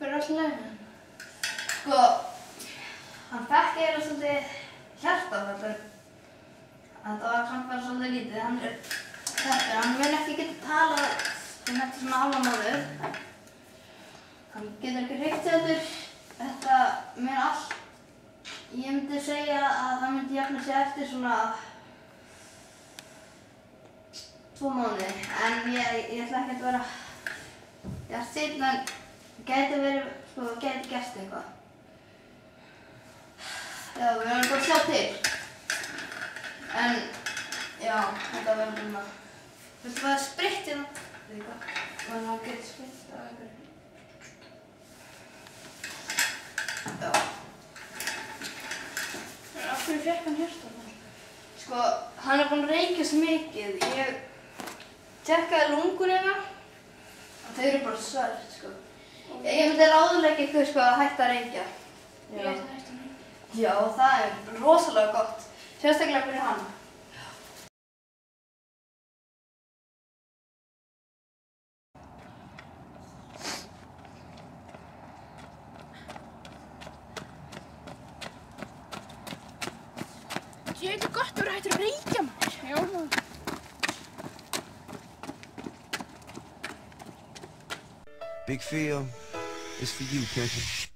Fyrir allir leginn. Sko, hann fekk eiginlega svolítið hjartaáfall. Þetta var samt bara svolítið lítið. Hann er þetta, hann mun ekki geta talað eftir svona hálfan mánuð. Hann getur ekki hreyft sig heldur. Þetta mun allt. Ég myndi segja að það myndi jafna sig eftir svona 2 mánuði. En ég ætla ekki að vera bjartsýnn, en gæti verið, sko, gæti gerst eitthvað. Já, við verðum bara að sjá til. En, já, þetta verður svona. Viltu að það er spritt hérna? Veit hvað? Þannig að það getur spritt af einhverju. Já. Af hverju fékk hann hjartaáfall? Sko, hann er búinn að reykja svo mikið. Ég tjekkaði lunguna og þau eru bara svört, sko. Ég myndi ráðleggja ykkur, sko, að hætta að reykja. Ég ætti að hætta að reykja. Já, það er rosalega gott. Sérstaklega fyrir hann. Ég veit gott að vera hættur að reykja, maður. Já, maður. Big Phil, it's for you, Pimpin'.